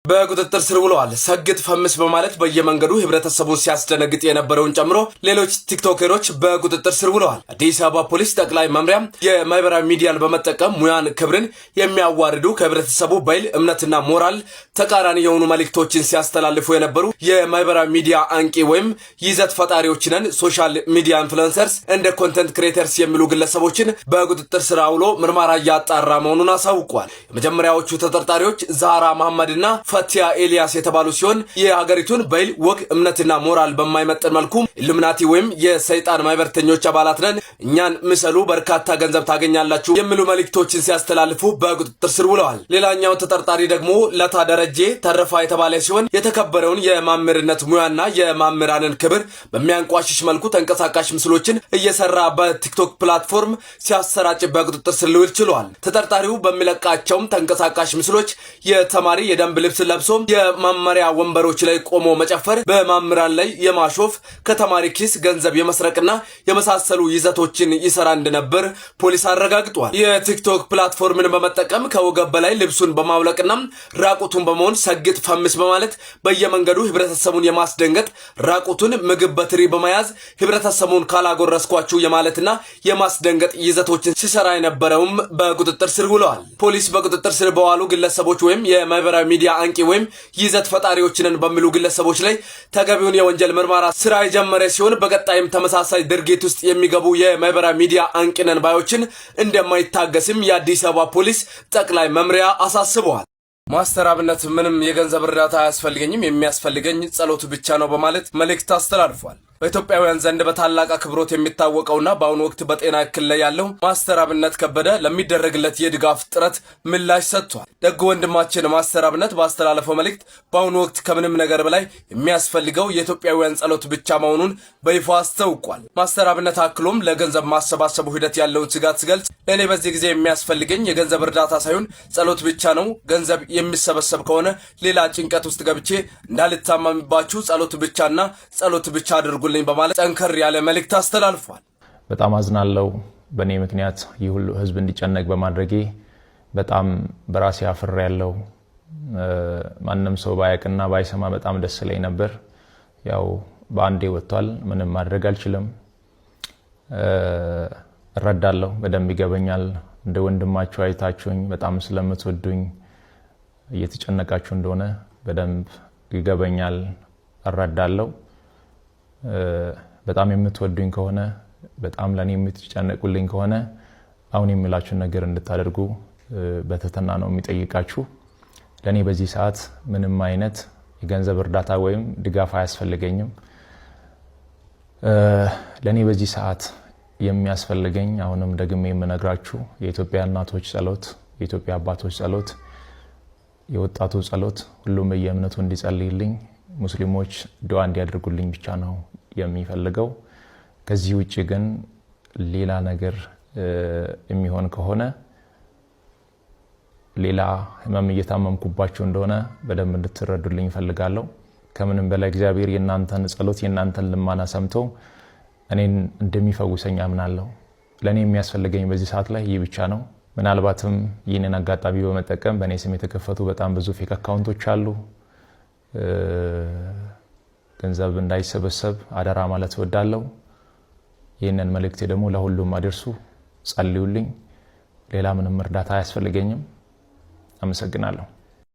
በቁጥጥር ስር ውለዋል። ሰግጥ ፈምስ በማለት በየመንገዱ ህብረተሰቡን ሲያስደነግጥ የነበረውን ጨምሮ ሌሎች ቲክቶከሮች በቁጥጥር ስር ውለዋል። አዲስ አበባ ፖሊስ ጠቅላይ መምሪያ የማህበራዊ ሚዲያን በመጠቀም ሙያን ክብርን የሚያዋርዱ ከህብረተሰቡ በይል እምነትና ሞራል ተቃራኒ የሆኑ መልእክቶችን ሲያስተላልፉ የነበሩ የማህበራዊ ሚዲያ አንቂ ወይም ይዘት ፈጣሪዎች ነን ሶሻል ሚዲያ ኢንፍሉዌንሰርስ እንደ ኮንተንት ክሬተርስ የሚሉ ግለሰቦችን በቁጥጥር ስር አውሎ ምርመራ እያጣራ መሆኑን አሳውቋል። የመጀመሪያዎቹ ተጠርጣሪዎች ዛራ መሐመድና ፈቲያ ኤልያስ የተባሉ ሲሆን የሀገሪቱን በይል ወግ እምነትና ሞራል በማይመጥን መልኩ ኢሉሚናቲ ወይም የሰይጣን ማህበርተኞች አባላት ነን እኛን ምሰሉ በርካታ ገንዘብ ታገኛላችሁ የሚሉ መልእክቶችን ሲያስተላልፉ በቁጥጥር ስር ውለዋል። ሌላኛው ተጠርጣሪ ደግሞ ለታ ደረጀ ተረፋ የተባለ ሲሆን የተከበረውን የማምርነት ሙያና የማምራንን ክብር በሚያንቋሽሽ መልኩ ተንቀሳቃሽ ምስሎችን እየሰራ በቲክቶክ ፕላትፎርም ሲያሰራጭ በቁጥጥር ስር ሊውል ችሏል። ተጠርጣሪው በሚለቃቸውም ተንቀሳቃሽ ምስሎች የተማሪ የደንብ ልብስ ለብሶ የመመሪያ ወንበሮች ላይ ቆሞ መጨፈር፣ በማምራን ላይ የማሾፍ፣ ከተማሪ ኪስ ገንዘብ የመስረቅና የመሳሰሉ ይዘቶችን ይሰራ እንደነበር ፖሊስ አረጋግጧል። የቲክቶክ ፕላትፎርምን በመጠቀም ከወገብ በላይ ልብሱን በማውለቅና ራቁቱን በመሆን ሰግጥ ፈምስ በማለት በየመንገዱ ህብረተሰቡን የማስደንገጥ ራቁቱን ምግብ በትሪ በመያዝ ህብረተሰቡን ካላጎረስኳችሁ የማለትና የማስደንገጥ ይዘቶችን ሲሰራ የነበረውም በቁጥጥር ስር ውለዋል። ፖሊስ በቁጥጥር ስር በዋሉ ግለሰቦች ወይም የማህበራዊ ሚዲያ አንቂ ወይም ይዘት ፈጣሪዎችን በሚሉ ግለሰቦች ላይ ተገቢውን የወንጀል ምርመራ ስራ የጀመረ ሲሆን በቀጣይም ተመሳሳይ ድርጊት ውስጥ የሚገቡ የማህበራዊ ሚዲያ አንቂ ነን ባዮችን እንደማይታገስም የአዲስ አበባ ፖሊስ ጠቅላይ መምሪያ አሳስበዋል። ማስተር አብነት ምንም የገንዘብ እርዳታ አያስፈልገኝም የሚያስፈልገኝ ጸሎት ብቻ ነው በማለት መልእክት አስተላልፏል። በኢትዮጵያውያን ዘንድ በታላቅ አክብሮት የሚታወቀውና በአሁኑ ወቅት በጤና እክል ላይ ያለው ማስተር አብነት ከበደ ለሚደረግለት የድጋፍ ጥረት ምላሽ ሰጥቷል። ደግ ወንድማችን ማስተር አብነት ባስተላለፈው መልእክት በአሁኑ ወቅት ከምንም ነገር በላይ የሚያስፈልገው የኢትዮጵያውያን ጸሎት ብቻ መሆኑን በይፋ አስታውቋል። ማስተር አብነት አክሎም ለገንዘብ ማሰባሰቡ ሂደት ያለውን ስጋት ሲገልጽ እኔ በዚህ ጊዜ የሚያስፈልገኝ የገንዘብ እርዳታ ሳይሆን ጸሎት ብቻ ነው። ገንዘብ የሚሰበሰብ ከሆነ ሌላ ጭንቀት ውስጥ ገብቼ እንዳልታመምባችሁ ጸሎት ብቻና ጸሎት ብቻ አድርጉ በማለት ጠንከር ያለ መልእክት አስተላልፏል። በጣም አዝናለሁ። በእኔ ምክንያት ይህ ሁሉ ህዝብ እንዲጨነቅ በማድረጌ በጣም በራሴ አፍሬያለሁ። ማንም ሰው ባያቅና ባይሰማ በጣም ደስ ይለኝ ነበር። ያው በአንዴ ወጥቷል። ምንም ማድረግ አልችልም። እረዳለሁ፣ በደንብ ይገበኛል። እንደ ወንድማችሁ አይታችሁኝ በጣም ስለምትወዱኝ እየተጨነቃችሁ እንደሆነ በደንብ ይገበኛል፣ እረዳለሁ። በጣም የምትወዱኝ ከሆነ በጣም ለኔ የምትጨነቁልኝ ከሆነ አሁን የሚላችሁን ነገር እንድታደርጉ በትህትና ነው የሚጠይቃችሁ። ለኔ በዚህ ሰዓት ምንም አይነት የገንዘብ እርዳታ ወይም ድጋፍ አያስፈልገኝም። ለኔ በዚህ ሰዓት የሚያስፈልገኝ አሁንም ደግሜ የምነግራችሁ የኢትዮጵያ እናቶች ጸሎት፣ የኢትዮጵያ አባቶች ጸሎት፣ የወጣቱ ጸሎት፣ ሁሉም በየእምነቱ እንዲጸልይልኝ፣ ሙስሊሞች ዱዓ እንዲያደርጉልኝ ብቻ ነው የሚፈልገው። ከዚህ ውጪ ግን ሌላ ነገር የሚሆን ከሆነ ሌላ ህመም እየታመምኩባችሁ እንደሆነ በደንብ እንድትረዱልኝ ፈልጋለሁ። ከምንም በላይ እግዚአብሔር የናንተን ጸሎት የናንተን ልማና ሰምቶ እኔን እንደሚፈውሰኝ አምናለሁ። ለኔ የሚያስፈልገኝ በዚህ ሰዓት ላይ ይህ ብቻ ነው። ምናልባትም ይህንን አጋጣሚ በመጠቀም በእኔ ስም የተከፈቱ በጣም ብዙ ፌክ አካውንቶች አሉ። ገንዘብ እንዳይሰበሰብ አደራ ማለት እወዳለሁ። ይህንን መልእክቴ ደግሞ ለሁሉም አድርሱ፣ ጸልዩልኝ። ሌላ ምንም እርዳታ አያስፈልገኝም። አመሰግናለሁ።